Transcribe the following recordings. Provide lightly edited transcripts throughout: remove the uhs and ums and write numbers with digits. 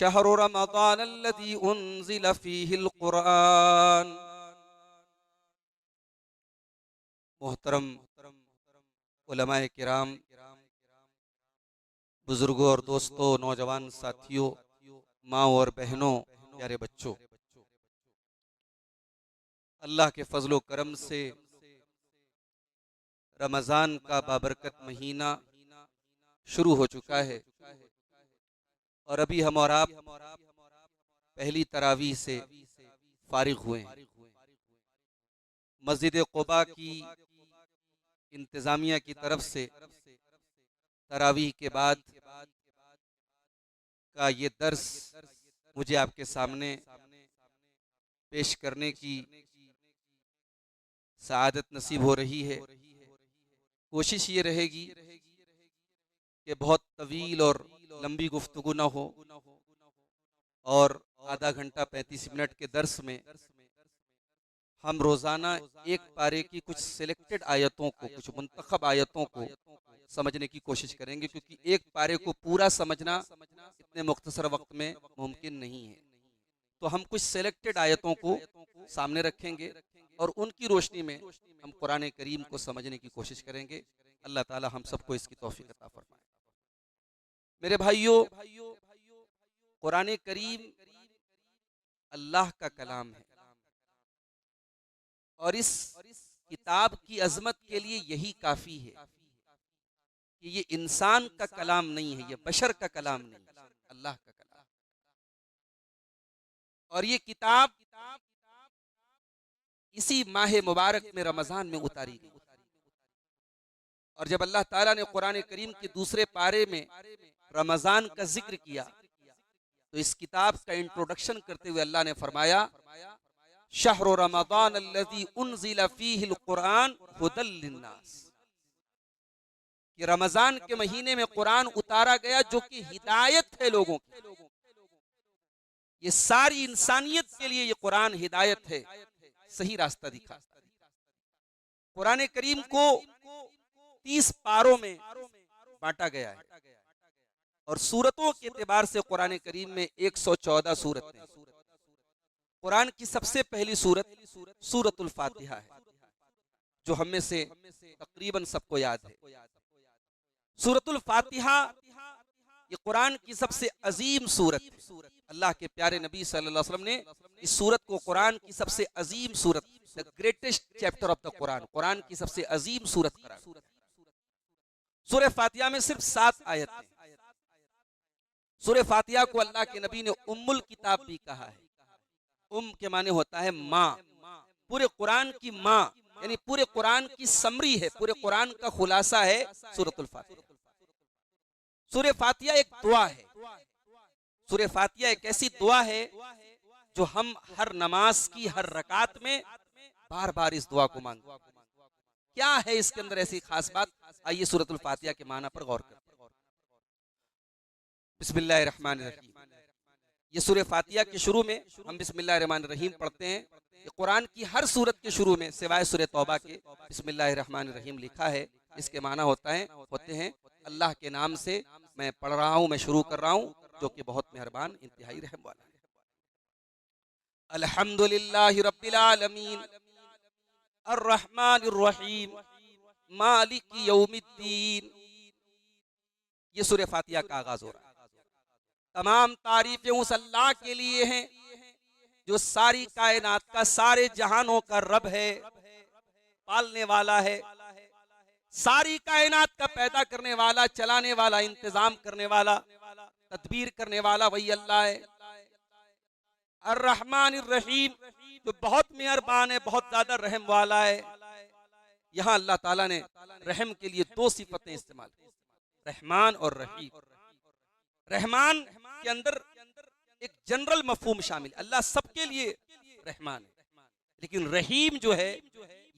शहरु रमज़ान अल्लज़ी उन्ज़िल फ़ीहिल क़ुरआन। मोहतरम उलमाए किराम, बुजुर्गों और दोस्तों, नौजवान साथियों, माँ और बहनों, प्यारे बच्चों, अल्लाह के फजलो करम से रमज़ान का बाबरकत महीना शुरू हो चुका है और अभी हम और आप पहली तरावीह से फारिग हुए हैं। मस्जिद क़ुबा की इंतज़ामिया की तरफ से तरावीह के बाद का ये दर्स मुझे आपके सामने पेश करने की सआदत नसीब हो रही है। कोशिश ये रहेगी कि बहुत तवील और लंबी गुफ्तगू ना हो और आधा घंटा 35 मिनट के दर्स में हम रोज़ाना एक पारे की कुछ सिलेक्टेड आयतों को, कुछ मुंतखब आयतों को समझने की कोशिश करेंगे, क्योंकि एक पारे को पूरा समझना इतने मुख्तसर वक्त में मुमकिन नहीं है। तो हम कुछ सिलेक्टेड आयतों को सामने रखेंगे और उनकी रोशनी में हम कुरान करीम को समझने की कोशिश करेंगे। अल्लाह ताला हम सबको इसकी तौफीक अता फरमाए। मेरे भाइयों, कुरान करीम अल्लाह का कलाम है और इस किताब की अजमत के लिए यही काफी है कि ये इंसान का कलाम नहीं है, ये बशर का कलाम नहीं है, अल्लाह का कलाम। और ये किताब इसी माह मुबारक में रमजान में उतारी गई। और जब अल्लाह ताला ने कुरान करीम के दूसरे पारे में रमजान का जिक्र किया तो इस किताब का इंट्रोडक्शन करते हुए अल्लाह ने फरमाया, शहरु रमज़ान अल्लज़ी उन्ज़िल फ़ीहिल क़ुरआन हुदल लिन्नास, कि रमजान के महीने में कुरान उतारा गया जो कि हिदायत है लोगों की। ये सारी इंसानियत के लिए ये कुरान हिदायत है, सही रास्ता दिखा। कुरान करीम को 30 पारों में बांटा गया है और सूरतों के एतबार से कुरान करीम में 114 सूरत हैं। कुरान की सबसे पहली सूरत सूरतुल फातिहा है, जो हम में से तकरीबन सबको याद है। सूरतुल फातिहा ये कुरान की सबसे अजीम सूरत है। अल्लाह के प्यारे नबी सल्लल्लाहु अलैहि वसल्लम ने इस सूरत को कुरान की सबसे अजीम सूरत, the greatest chapter of the Quran, कुरान की सबसे अजीम सूरत करार। सूरह फातिहा में सिर्फ 7 आयत हैं। सूरह फातिहा को अल्लाह के नबी ने उम्मुल किताब भी कहा है। के माने होता है माँ, पूरे कुरान की माँ, यानी पूरे कुरान की समरी है, पूरे कुरान का खुलासा है सूरतुल फातिहा। सूरह फातिहा एक दुआ है। सूरह फातिहा एक ऐसी दुआ है जो हम हर नमाज की हर रकात में बार बार इस दुआ को मांगते हैं। क्या है इसके अंदर ऐसी खास बात? आइए सूरतुल फातिहा के माना पर गौर करते हैं। बिस्मिल्लाहिर्रहमानिर्रहीम। ये सूरह फातिहा के शुरू में हम बिस्मिल्लाहिर्रहमानिर्रहीम पढ़ते हैं। ये कुरान की हर सूरत के शुरू में सिवाय सूरह तौबा के बिस्मिल्लाहिर्रहमानिर्रहीम लिखा है। इसके माना होते हैं अल्लाह के नाम से मैं पढ़ रहा हूँ, मैं शुरू कर रहा हूँ, जो कि बहुत मेहरबान इंतहाई रहम वाला है। अल्हम्दुलिल्लाहि रब्बिल आलमीन अर्रहमानिर रहीम मालिकी यौमिद्दीन। ये सूरह फातिहा का आगाज हो रहा है। तमाम तारीफें उस अल्लाह के लिए हैं जो सारी कायनात का, सारे जहानों का रब है, पालने वाला है, सारी कायनात का पैदा करने वाला, चलाने वाला, इंतजाम करने वाला, तदबीर करने वाला वही अल्लाह है। अर्रहमानिर रहीम, जो बहुत मेहरबान है, बहुत ज्यादा रहम वाला है। यहाँ अल्लाह ताला ने रहम के लिए 2 सिफतें इस्तेमाल की, रहमान और रहीम। रहमान के अंदर एक जनरल मफहूम शामिल, अल्लाह सबके लिए रहमान है, लेकिन रहीम जो है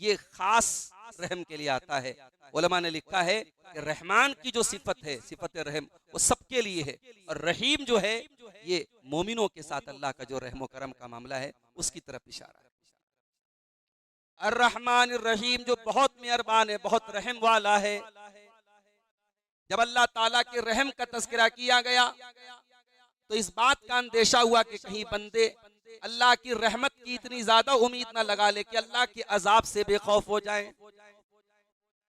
ये खास रहम के लिए आता है। उलमा ने लिखा है कि रहमान की जो सिफत है, सिफत रहम, वो सबके लिए है, और रहीम जो है ये मोमिनों के साथ अल्लाह का जो रहम करम का मामला है उसकी तरफ इशारा है। अर्रहमान रहीम, जो बहुत मेहरबान है, बहुत रहम वाला है। जब अल्लाह ताला के रहम का तज़किरा किया गया तो इस बात का अंदेशा हुआ कि कहीं बंदे अल्लाह की रहमत की इतनी ज्यादा उम्मीद न लगा ले कि अल्लाह के अजाब से बेखौफ हो जाए।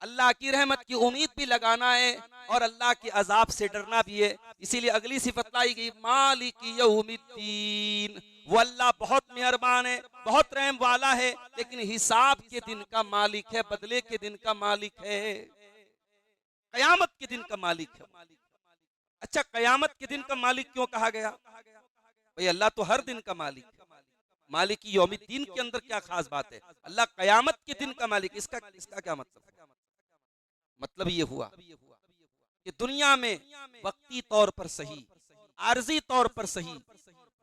अल्लाह की रहमत की उम्मीद भी लगाना है और अल्लाह के अजाब से डरना भी है। इसीलिए अगली सिफत लाई गई, मालिक यौमिद्दीन, वो अल्लाह बहुत मेहरबान है, बहुत रहम वाला है, लेकिन हिसाब के दिन का मालिक है, बदले के दिन का मालिक है, कयामत के दिन का मालिक है। अच्छा, कयामत के दिन का मालिक क्यों कहा गया? भाई अल्लाह तो हर दिन का मालिक है। मालिक यौमिद्दीन के अंदर क्या खास बात है? अल्लाह कयामत के दिन का मालिक, इसका इसका क्या मतलब? मतलब ये हुआ कि दुनिया में वक्ती तौर पर सही, आर्जी तौर पर सही,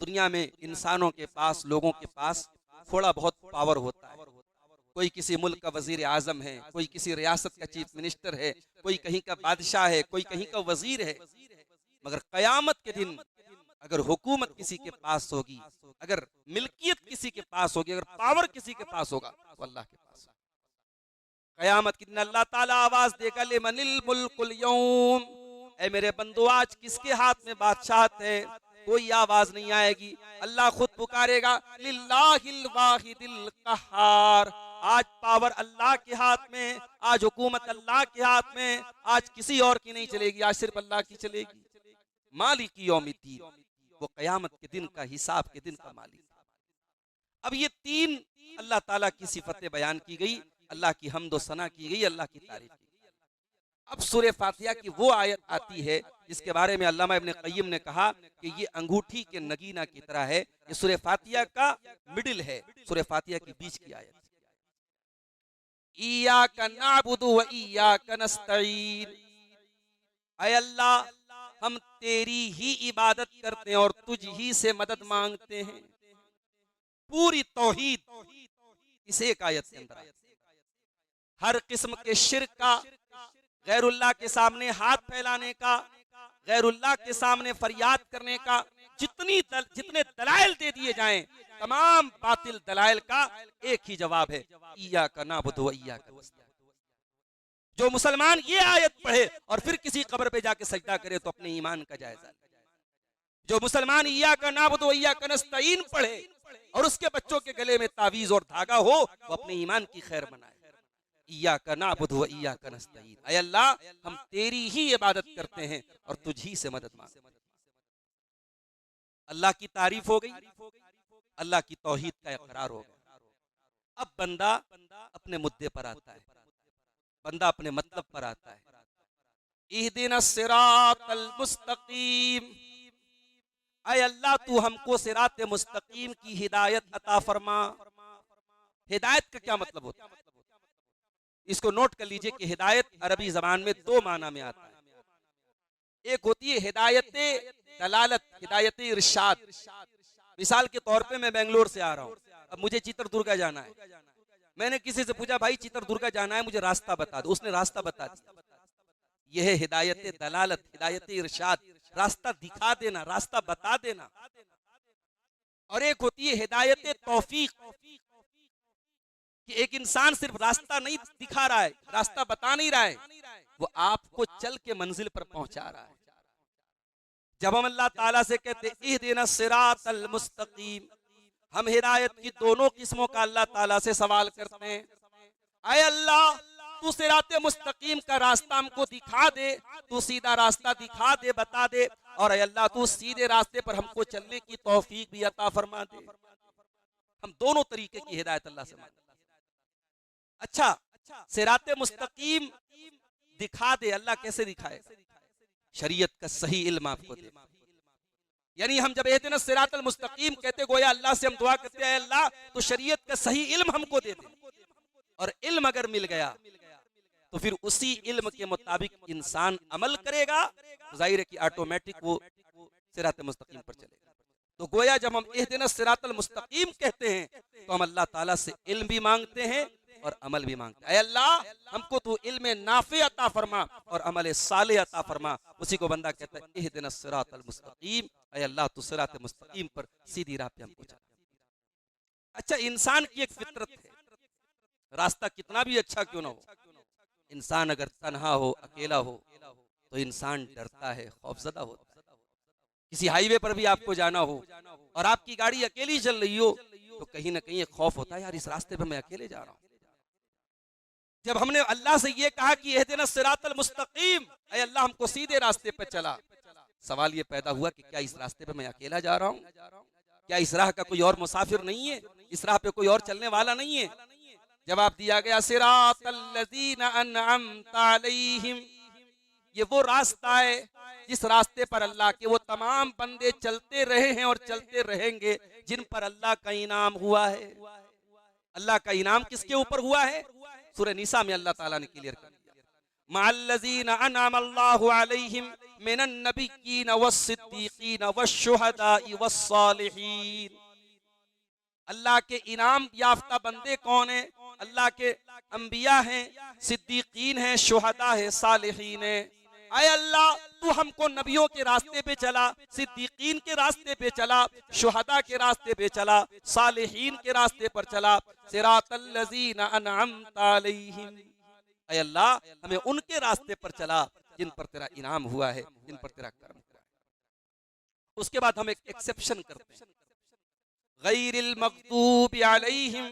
दुनिया में इंसानों के पास, लोगों के पास थोड़ा बहुत पावर होता है। कोई किसी मुल्क का वजीर आजम है, कोई किसी रियासत का चीफ मिनिस्टर है, कोई कहीं का बादशाह है, कोई कहीं का वजीर है। मगर कयामत के दिन अगर हुकूमत किसी के पास होगी, अगर मिल्कियत किसी के पास होगी, अगर पावर किसी के पास होगा, तो अल्लाह के पास। कयामत के दिन अल्लाह ताला आवाज देगा, लिमनिल मुल्कुल यौम, ऐ मेरे बंदो आज किसके हाथ में बादशाहत है? कोई आवाज नहीं आएगी, अल्लाह खुद पुकारेगा, लिल्लाहिल वाहिदिल कहार, आज पावर अल्लाह के हाथ में, आज हुकूमत अल्लाह के हाथ में, आज किसी और की नहीं चलेगी, आज सिर्फ अल्लाह की चलेगी। मालिक यौमिद्दीन, वो कयामत के दिन का, हिसाब के दिन का मालिक। अब ये तीन अल्लाह ताला की सिफतें बयान की गई, अल्लाह की हम्द व सना की गई, अल्लाह की तारीफ की गई। अब सूरह फातिहा की वो आयत आती है जिसके बारे में अल्लामा इब्न क़य्यिम ने कहा कि ये अंगूठी के नगीना की तरह है। ये सूरह फातिहा का मिडिल है, सूरह फातिहा की बीच की आयत। इय्याका नअबुदु व इय्याका नस्तईन, ऐ अल्लाह हम तेरी ही इबादत करते हैं और तुझ ही से मदद मांगते हैं। पूरी तौहीद इस एक आयत के अंदर, हर किस्म के शिर्क का, गैरुल्लाह के सामने हाथ फैलाने का, गैरुल्लाह के सामने फरियाद करने का, जितने दलाइल दे दिए जाएं, तमाम बातिल दलाइल का एक ही जवाब है, इय्याका नअबुदु व इय्याका नस्तईन। जो मुसलमान ये आयत पढ़े और फिर किसी कब्र पे जाके सजदा करे तो अपने ईमान का जायजा ले। जो मुसलमान इय्याका नअबुदु व इय्याका नस्तईन पढ़े और उसके बच्चों के गले में तावीज और धागा हो, वो अपने ईमान की खैर मनाए। इय्याका नअबुदु व इय्याका नस्तईन, ऐ अल्लाह हम तेरी ही इबादत करते हैं और तुझ ही से मदद मांगते हैं। अल्लाह की तारीफ हो गई, अल्लाह की तौहीद का इकरार हो गया। अब बंदा अपने मुद्दे पर आता है, बंदा अपने मतलब पर आता है। इहदिनस सिरातल मुस्तकीम, ऐ अल्लाह तू हमको सिरात मुस्तकीम की हिदायत अता फरमा। हिदायत का क्या मतलब होता है? इसको नोट कर लीजिए कि हिदायत अरबी जबान में दो माना में आता है। एक होती है हिदायत दलालत, हिदायत इरशाद। मिसाल के तौर पे मैं बेंगलोर से आ रहा हूँ, अब मुझे चित्रदुर्गा जाना है। मैंने किसी से पूछा, भाई चित्रदुर्गा जाना है, मुझे रास्ता बता दो। उसने रास्ता बता दिया। यह है हिदायत दलालत, हिदायत इरशाद, रास्ता दिखा देना, रास्ता बता देना। और एक होती है हिदायत तौफीक, कि एक इंसान सिर्फ रास्ता नहीं दिखा रहा है, रास्ता बता नहीं रहा है, वो आपको चल के मंजिल पर पहुंचा रहा है। जब हम अल्लाह ताला से कहते इहदिनस सिरातल मुस्तकीम, हम हिदायत की दोनों किस्मों का अल्लाह ताला से सवाल करते हैं। ऐ अल्लाह तू सिराते मुस्तकीम का रास्ता हमको दिखा दे, तू सीधा रास्ता दिखा दे, बता दे। और ऐ अल्लाह तू सीधे रास्ते पर हमको चलने की तौफीक भी अता फरमा दे। हम दोनों तरीके की हिदायत अल्लाह से मांगते हैं। अच्छा, सिराते मुस्तकीम दिखा दे, अल्लाह कैसे दिखाए? शरीयत का सही इल्म आपको दे। यानी हम जब इहदिनस सिरातल मुस्तकीम कहते, गोया अल्लाह से हम दुआ करते हैं, अल्लाह तो शरीयत का सही इल्म हमको दे दे। और इल्म अगर मिल गया तो फिर उसी इल्म के मुताबिक इंसान अमल करेगा, तो जाहिर है कि ऑटोमेटिक वो सिरात मुस्तकीम पर चलेगा। तो गोया जब हम इहदिनस सिरातल मुस्तकीम कहते हैं तो हम अल्लाह ताला से इल्म भी मांगते हैं और अमल भी मांगते हैं। ऐ अल्लाह हमको तू इल्म नाफे अता फरमा और अमल साले अता फरमा। उसी को बंदा कहता है इहदिनस सिरातल मुस्तकीम, ऐ अल्लाह तू सिरात मुस्तकीम पर सीधी राह पे हमको चला। अच्छा, इंसान की एक फितरत है, रास्ता कितना भी अच्छा क्यों ना हो, इंसान अगर तन्हा हो, अकेला हो, तो इंसान डरता है, खौफजदा होता है। किसी हाईवे पर भी आपको जाना हो और आपकी गाड़ी अकेली चल रही हो तो कहीं ना कहीं एक खौफ होता है, यार इस रास्ते पे मैं अकेले जा रहा हूं। जब हमने अल्लाह से ये कहा कि इहदिना सिरातल मुस्तकीम, ऐ अल्लाह हमको सीधे रास्ते पर चला, सवाल ये पैदा हुआ कि क्या इस रास्ते पे मैं अकेला जा रहा हूँ? क्या इस राह का कोई और मुसाफिर नहीं है? इस राह पे कोई और चलने वाला नहीं है? जवाब दिया गया सिरातल लज़ीना अनअमता अलैहिम, ये वो रास्ता है जिस रास्ते पर अल्लाह के वो तमाम बंदे चलते रहे हैं और चलते रहेंगे जिन पर अल्लाह का इनाम हुआ है। अल्लाह का इनाम किसके ऊपर हुआ है? सूरह निसा में अल्लाह ताला ने क्लियर कर दिया, मअल्लज़ीना अनअमल्लाहु अलैहिम मिनन नबिय्यीन वस्सिद्दीक़ीन वश्शुहदाई वस्सालिहीन। अल्लाह के इनाम याफ्ता बंदे कौन है? अल्लाह के अंबिया हैं, सिद्दीकीन हैं, शुहदा है, सालिहीन है। आए अल्लाह तू हमको नबियों के रास्ते पे चला, सिद्दीकीन के रास्ते पे चला, शुहदा के रास्ते पे चला, सालिहीन के रास्ते पर चला। सिरातल लज़ीना अनअमता अलैहिम, आए अल्लाह हमें उनके रास्ते पर चला जिन पर तेरा इनाम हुआ है, जिन पर तेरा करम हुआ है। उसके बाद हम एक एक्सेप्शन करते हैं, गैरिल मग़दूबि अलैहिम,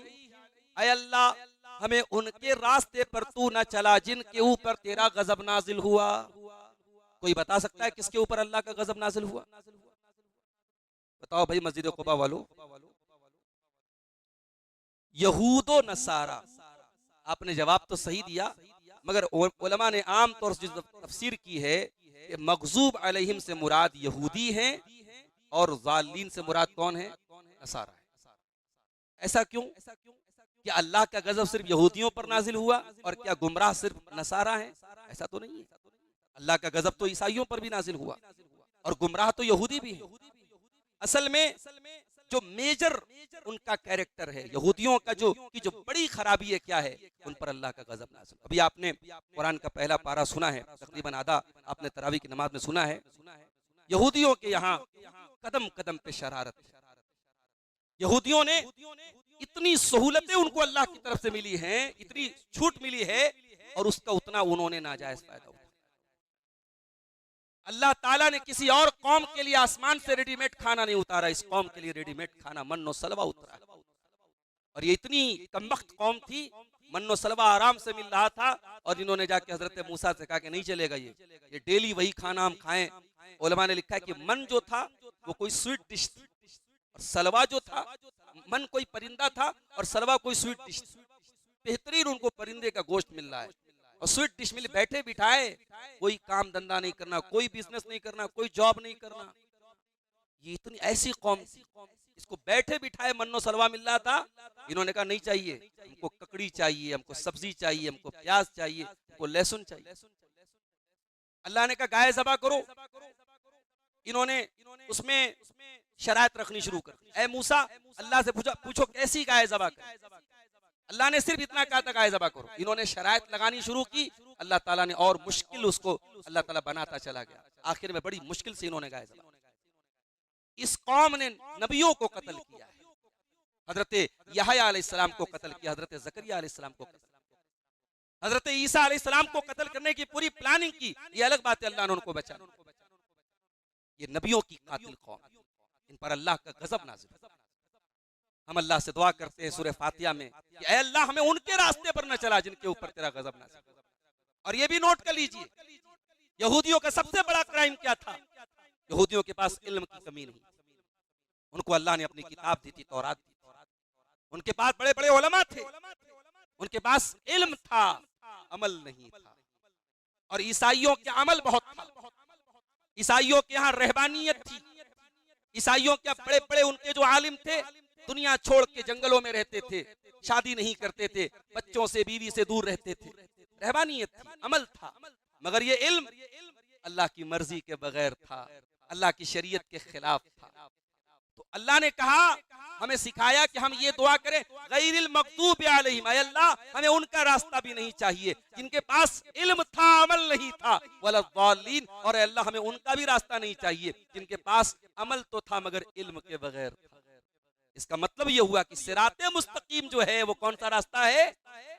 ऐ अल्लाह हमें उनके रास्ते पर तू न चला जिनके ऊपर तेरा गजब नाजिल हुआ। कोई बता सकता है किसके ऊपर अल्लाह का गजब नाजिल हुआ? बताओ भाई मस्जिद कुबा वालों। यहूदो नसारा। आपने जवाब तो सही दिया, मगर उलमा ने आम तौर से जो तफसीर की है कि मग़ज़ूब अलैहिम से मुराद यहूदी हैं और ज़ालिमीन से मुराद कौन है? नसारा है। ऐसा क्यों? क्या अल्लाह का गजब सिर्फ यहूदियों पर नाजिल हुआ और क्या गुमराह सिर्फ नसारा है? ऐसा तो नहीं है। अल्लाह का गजब तो ईसाइयों पर भी नाजिल हुआ और गुमराह तो यहूदी भी है। असल में जो मेजर उनका कैरेक्टर है यहूदियों का, जो बड़ी खराबी है क्या है? उन पर अल्लाह का गजब नाजिल। अभी आपने कुरान का पहला पारा सुना है, तकरीबन आधा आपने तरावी की नमाज में सुना है। यहूदियों के यहाँ कदम कदम पे शरारत। यहूदियों ने इतनी सहूलतें उनको अल्लाह की तरफ से मिली हैं, इतनी छूट मिली है और उसका उतना उन्होंने नाजायज फायदा उठाया। अल्लाह ताला ने किसी और कौम के लिए आसमान से रेडीमेड खाना नहीं उतारा, इस कौम के लिए रेडीमेड खाना मन्नो सलवा उतरा। और ये इतनी कमबख्त कौम थी, मन्नो सलवा आराम से मिल रहा था और इन्होंने जाके हजरत मूसा से कहा कि नहीं चलेगा, ये डेली वही खाना हम खाएं। उलमा ने लिखा है कि मन जो था वो कोई स्वीट डिश थी और सलवा जो था, मन कोई परिंदा था और सलवा कोई स्वीट डिश। बेहतरीन उनको परिंदे का गोश्त मिल रहा है और स्वीट डिश मिल, बैठे बिठाए, कोई काम धंधा नहीं करना, कोई बिजनेस नहीं करना, कोई जॉब नहीं करना। ये इतनी ऐसी कौम थी, इसको बैठे बिठाए मन्नो सलवा मिल रहा था। इन्होंने कहा नहीं चाहिए, हमको ककड़ी चाहिए, हमको सब्जी चाहिए, हमको प्याज चाहिए, हमको लहसुन चाहिए। अल्लाह ने कहा गाय ज़बा करो। इन्होंने उसमें शरायत रखनी शुरू कर दी। ऐ मूसा अल्लाह से पूछो कैसी गाय ज़बा करें। अल्लाह ने सिर्फ इतना कहा था गाय ज़बा करो, इन्होंने शरायत लगानी शुरू की। अल्लाह ताला ने और मुश्किल उसको अल्लाह ताला बनाता चला गया। आखिर में बड़ी मुश्किल से इन्होंने गाय ज़बा। इस कौम ने नबियों को कत्ल किया है। हजरत यहया अलैहिस्सलाम को कत्ल किया, हजरत ज़करिया अलैहिस्सलाम को कत्ल किया, हजरत ईसा अलैहिस्सलाम को कत्ल करने की पूरी प्लानिंग की। ये अलग बात है, अल्लाह ने उनको बचाया। ये नबियों की कातिल कौम, इन पर अल्लाह का गजब नाज़िल। हम अल्लाह से दुआ करते हैं सूरह फातिहा में कि ऐ अल्लाह हमें उनके रास्ते पर न चला जिनके ऊपर तेरा गजब नाज़िल। और ये भी नोट कर लीजिए, यहूदियों का सबसे बड़ा क्राइम क्या था? यहूदियों के पास इल्म की कमी नहीं। उनको अल्लाह ने अपनी किताब दी थी, तौरात दी थी। उनके पास बड़े बड़े उलमा थे, उनके पास इल्म था, अमल नहीं था। और ईसाइयों के अमल बहुत था। ईसाइयों के यहाँ रहबानियत थी। ईसाइयों के बड़े बड़े उनके जो आलिम थे दुनिया छोड़ के जंगलों में रहते थे, शादी नहीं करते थे, बच्चों से बीवी से दूर रहते थे। रहबानियत थी, अमल था, मगर ये इल्म अल्लाह की मर्जी के बगैर था, अल्लाह की शरीयत के खिलाफ था। तो अल्लाह ने कहा, हमें सिखाया कि हम ये दुआ करें गैरिल मग़दूबि अलैहिम, अल्लाह हमें उनका रास्ता भी नहीं चाहिए जिनके पास इल्म था अमल नहीं था, वलद्दालीन, और अल्लाह हमें उनका भी रास्ता नहीं चाहिए जिनके पास अमल तो था मगर इल्म के बगैर था। इसका मतलब ये हुआ कि सिराते मुस्तकीम जो है वो कौन सा रास्ता है?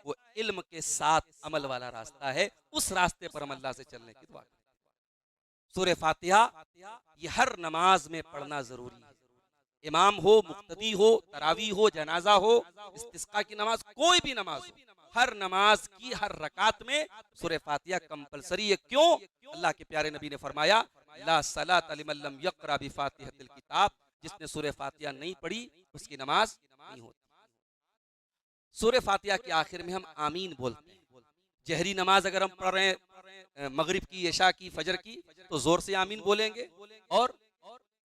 वो इल्म के साथ अमल वाला रास्ता है। उस रास्ते पर हम अल्लाह से चलने की दुआ करें। सूरह फातिहा ये हर नमाज में पढ़ना जरूरी है। इमाम हो, मुक्तदी हो, तरावी हो, जनाजा हो, इस्तिस्का की नमाज, कोई भी नमाज हो, हर नमाज की हर रकात में सूरह फातिहा कंपलसरी है। क्यों? अल्लाह के प्यारे नबी ने फरमाया, ला सलात लिमन लम यक़रा बिफातिहतिल किताब, जिसने सूरह फातिहा नहीं पढ़ी उसकी नमाज नहीं होती। सूरह फातिहा के आखिर में हम आमीन बोलते हैं। जहरी नमाज अगर हम पढ़ रहे हैं मगरिब की, इशा की, फजर की, तो जोर से आमीन बोलेंगे, और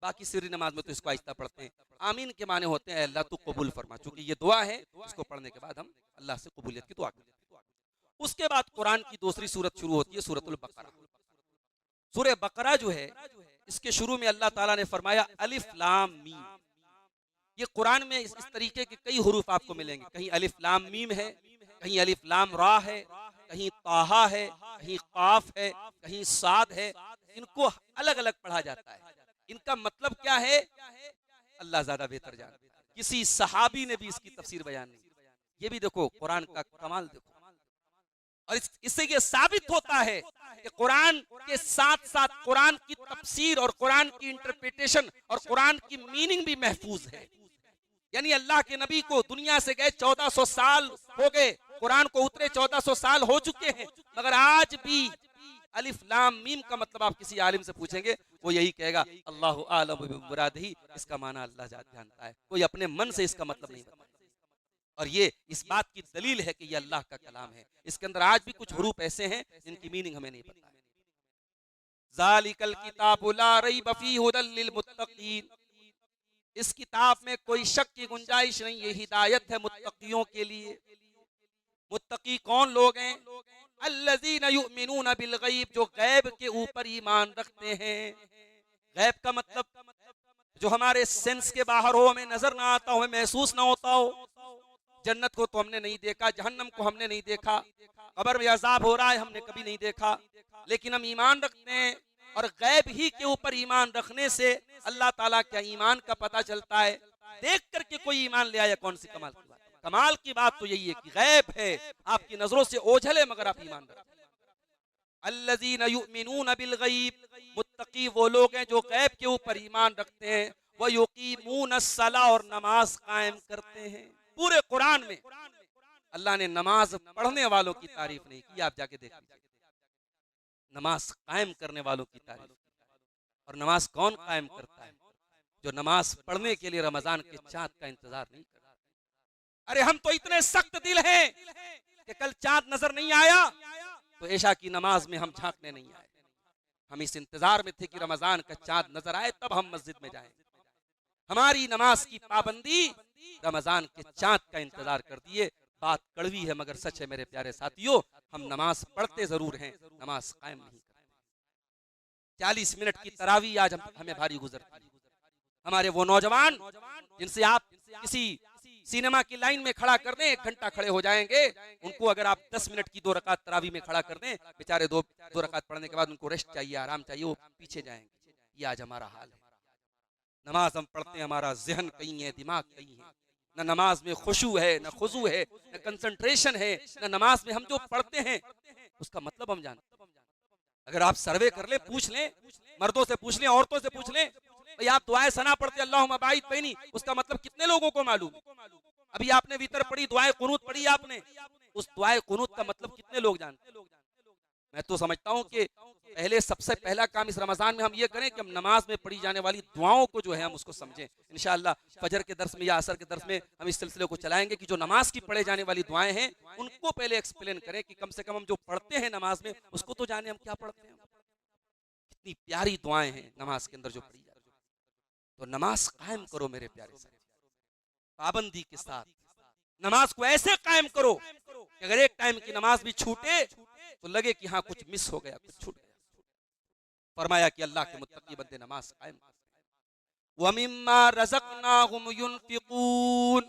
बाकी सिरी नमाज में तो इसको आहिस्ता पढ़ते हैं। आमीन के माने होते हैं अल्लाह तू कबूल फरमा, चूंकि ये दुआ है, इसको पढ़ने के बाद हम अल्लाह से कबूलियत की दुआ करते हैं। उसके बाद कुरान की दूसरी सूरत शुरू होती है, सूरतुल बकरा। सूरह बकरा जो है, इसके शुरू में अल्लाह ताला ने फरमाया अलिफ लाम मीम। ये कुरान में इस तरीके के कई हुरूफ आपको मिलेंगे। कहीं अलिफ लाम मीम है, कहीं अलिफ लाम रा है, कहीं ताहा है, कहीं काफ है, कहीं साद है। इनको अलग अलग पढ़ा जाता है। इनका मतलब क्या है अल्लाह ज्यादा बेहतर जानता है। किसी सहाबी ने भी इसकी तफसीर बयान नहीं। ये भी देखो कुरान का कमाल देखो। और इससे ये साबित होता है कि कुरान के साथ साथ कुरान की तफसीर और कुरान की इंटरप्रिटेशन और कुरान की मीनिंग भी महफूज है। यानी अल्लाह के नबी को दुनिया से गए 1400 साल हो गए, कुरान को उतरे 1400 साल हो चुके हैं, मगर आज भी अलिफ लाम मीम का मतलब आप किसी आलिम से पूछेंगे, वो यही कहेगा अल्लाहु आलम बिमुरादिही, इसका माना अल्लाह जानता है। कोई अपने मन से इसका मतलब नहीं बताता। और ये इस बात की दलील है कि ये अल्लाह का कलाम है। इसके अंदर आज भी कुछ हुरूफ ऐसे हैं जिनकी मीनिंग हमें नहीं पता है। ज़ालिकल किताबु ला रैब फीहि हुदल लिल मुत्तकीन, इस किताब में कोई शक की गुंजाइश नहीं, ये हिदायत है मुत्तकियों के लिए। मुत्तकी कौन लोग हैं? अल्लज़ीना युमिनूना बिल गैब, जो गैब के ऊपर ईमान रखते हैं। गैब का मतलब जो हमारे सेंस के बाहर हो, हमें नजर ना आता हो, हमें महसूस ना होता हो। जन्नत को तो हमने नहीं देखा, जहन्नम को हमने नहीं देखा, कब्र में अजाब हो रहा है हमने कभी नहीं देखा, लेकिन हम ईमान रखते हैं। और गैब ही के ऊपर ईमान रखने से अल्लाह ताला का ईमान का पता चलता है। देख करके कोई ईमान ले आया, कौन सी कमाल की बात। कमाल की बात तो यही है कि गैब है, आपकी नजरों से ओझल है, मगर आप ईमान रखते हैं। अल्लज़ीना युमिनूना बिल गैब, मुत्तकी वो लोग हैं जो गैब के ऊपर ईमान रखते हैं। व युकीमूनस्सलाह, और नमाज कायम करते हैं। पूरे कुरान में अल्लाह ने नमाज पढ़ने वालों की तारीफ नहीं की, आप जाके देख लीजिए। नमाज कायम करने वालों की तारीफ। और नमाज कौन कायम करता है? जो नमाज पढ़ने के लिए रमजान के चाँद का इंतजार नहीं करता। अरे हम तो इतने सख्त दिल हैं कि कल चाँद नजर नहीं आया तो ऐशा की नमाज में हम झांकने नहीं आए। हम इस इंतजार में थे कि रमजान का चाँद नजर आए तब हम मस्जिद में जाएं। हमारी नमाज की पाबंदी रमजान के चाँद का इंतजार कर दिए। बात कड़वी है मगर सच है मेरे प्यारे साथियों, हम नमाज पढ़ते जरूर हैं, नमाज कायम नहीं करते। 40 मिनट की तरावी आज हमें भारी गुजरती है। हमारे वो नौजवान जिनसे आप किसी सिनेमा की लाइन में खड़ा कर दें, 1 घंटा खड़े हो जाएंगे, उनको अगर आप 10 मिनट की 2 रकात तरावी में खड़ा कर दें, बेचारे दो रकात पढ़ने के बाद उनको रेस्ट चाहिए, आराम चाहिए, वो पीछे जाएंगे। ये आज हमारा हाल है। नमाज हम पढ़ते हैं, हमारा जहन कहीं है, दिमाग कहीं है। न नमाज में खुशू है, न खुजू है, न कंसंट्रेशन है, न नमाज में हम जो पढ़ते हैं उसका मतलब हम जानते हैं। अगर आप सर्वे कर ले, पूछ लें, मर्दों से पूछ लें, औरतों से पूछ लें, भाई आप दुआए सना पढ़ते अल्लाहुम्मा बाइद बैनी, उसका मतलब कितने लोगों को मालूम? अभी आपने वितर पढ़ी, दुआए कुनूत पढ़ी आपने, उस दुआए कुनूत का मतलब कितने लोग जानते? मैं तो समझता हूं कि पहले सबसे पहला काम इस रमजान में हम ये करें कि हम नमाज में पढ़ी जाने वाली दुआओं को जो है हम उसको समझें। इंशाअल्लाह फजर के दर्स में या असर के दर्स में हम इस सिलसिले को चलाएंगे कि जो नमाज की पढ़े जाने वाली दुआएं हैं उनको पहले एक्सप्लेन करें कि कम से कम हम जो पढ़ते हैं नमाज में उसको तो जाने हम क्या पढ़ते हैं। कितनी प्यारी दुआएं हैं नमाज के अंदर जो पढ़ी जाती है। तो नमाज कायम करो मेरे प्यारे साथी, पाबंदी के साथ नमाज को ऐसे कायम करो कि अगर एक टाइम की नमाज भी छूटे तो लगे कि हाँ कुछ मिस हो गया, कुछ छूट गया। फरमाया कि अल्लाह के मुत्तकी बंदे नमाज कायम करते हैं। वमिम्मा रज़क़नाहुम युनफिकून,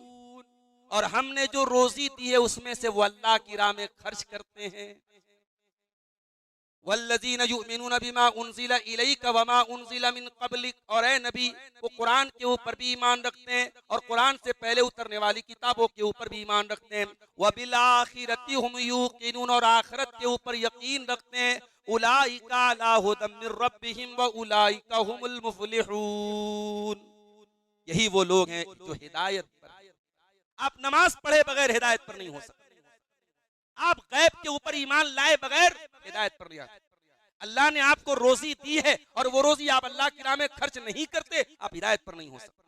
और हमने जो रोजी दी है उसमें से वो अल्लाह की राह में खर्च करते हैं। वल्लज़ीना युमिनूना बिमा उनज़िला इलैका वमा उनज़िला मिन क़ब्लिक, और ए नबी वो कुरान के ऊपर भी ईमान रखते हैं और कुरान से पहले उतरने वाली किताबों के ऊपर भी ईमान रखते हैं। व बिल आखिरति हुम यूक़िनून, और आखिरत के ऊपर यकीन रखते हैं। उलाइका अला हुदम मिर रब्बिहिम व उलाइका हुमुल मुफ़लिहून, यही वो लोग हैं जो हिदायत पर हैं। आप नमाज पढ़े बगैर हिदायत पर नहीं हो सकते, आप गैब के ऊपर ईमान लाए बगैर हिदायत पर नहीं आ सकते। अल्लाह ने आपको रोजी दी है और वो रोजी आप अल्लाह की राह में खर्च नहीं करते, आप हिदायत पर नहीं हो सकते।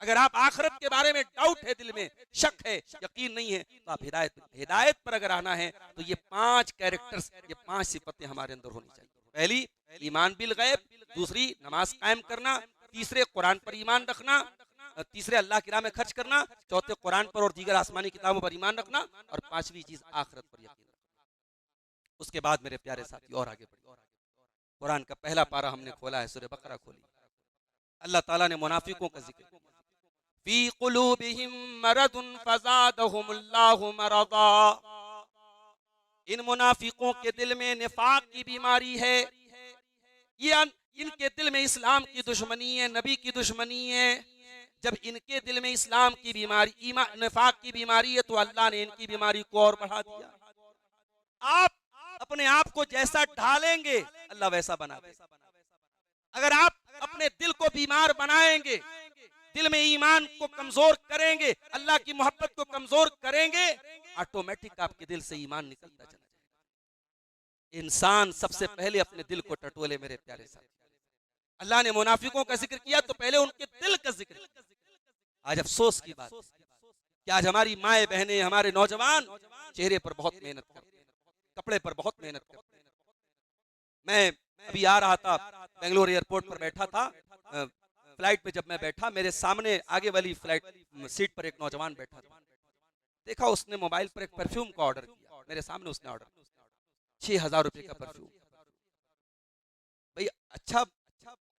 अगर आप आखिरत के बारे में डाउट है, दिल में शक है, यकीन नहीं है, तो आप हिदायत पर अगर आना है तो ये 5 कैरेक्टर्स, ये 5 सिफतें हमारे अंदर होनी चाहिए। पहली, ईमान बिल गैब। दूसरी, नमाज कायम करना। तीसरे, कुरान पर ईमान रखना। तीसरे, अल्लाह की राह में खर्च करना। चौथे, कुरान पर और दीगर आसमानी किताबों पर ईमान रखना। और 5वीं चीज, आखिरत पर यकीन रखना। उसके बाद मेरे प्यारे साथी और आगे बढ़िए। कुरान का पहला पारा हमने खोला है, सूरह बकरा खोली। अल्लाह ताला ने मुनाफिकों का जिक्र किया। फी कुलूबिहिम मरदुन फज़ादहुमुल्लाहु मरदा, इन मुनाफिकों के दिल में निफाक की बीमारी है। ये इनके दिल में इस्लाम की दुश्मनी है, नबी की दुश्मनी है। जब इनके दिल में इस्लाम की बीमारी, ईमान निफाक की बीमारी है, तो अल्लाह ने इनकी बीमारी को और बढ़ा दिया। आप अपने आप को जैसा ढालेंगे अल्लाह वैसा बना देगा। अगर आप अपने दिल को बीमार बनाएंगे, दिल में ईमान को कमजोर करेंगे, अल्लाह की मोहब्बत को कमजोर करेंगे, ऑटोमेटिक आपके दिल से ईमान निकलता चला जाएगा। इंसान सबसे पहले अपने दिल को टटोले मेरे प्यारे साथ। अल्लाह ने मुनाफिकों का जिक्र किया तो पहले उनके दिल का जिक्र। आज अफसोस की बात कि आज हमारी माएं बहनें, हमारे नौजवान चेहरे पर बहुत मेहनत करते हैं, कपड़े पर बहुत मेहनत करते हैं। मैं अभी आ रहा था, बेंगलोर एयरपोर्ट पर बैठा था, फ्लाइट पे जब मैं बैठा, मेरे सामने आगे वाली फ्लाइट सीट पर एक नौजवान बैठा था। देखा उसने मोबाइल पर एक परफ्यूम का ऑर्डर किया, मेरे सामने उसने ऑर्डर किया 6,000 रुपए का परफ्यूम। भाई अच्छा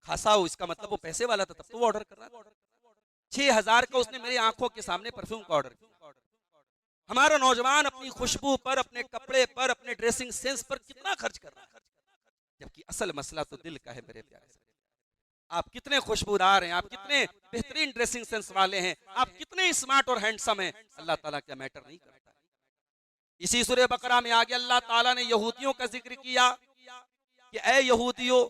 खासा हो, इसका मतलब वो पैसे वाला था, तब तो वो ऑर्डर कर रहा था। 6,000 का उसने मेरी आंखों के सामने परफ्यूम का ऑर्डर किया। हमारा नौजवान अपनी खुशबू पर, अपने कपड़े पर, अपने ड्रेसिंग सेंस पर कितना खर्च कर रहा है, जबकि असल मसला तो दिल का है मेरे प्यारे। आप कितने खुशबूदार हैं, आप कितने बेहतरीन ड्रेसिंग सेंस वाले हैं, आप कितने स्मार्ट और हैंडसम हैं, अल्लाह ताला क्या मैटर नहीं करता है। इसी सूरह बकरा में आगे अल्लाह ताला ने यहूदियों का जिक्र किया कि ए यहूदियों,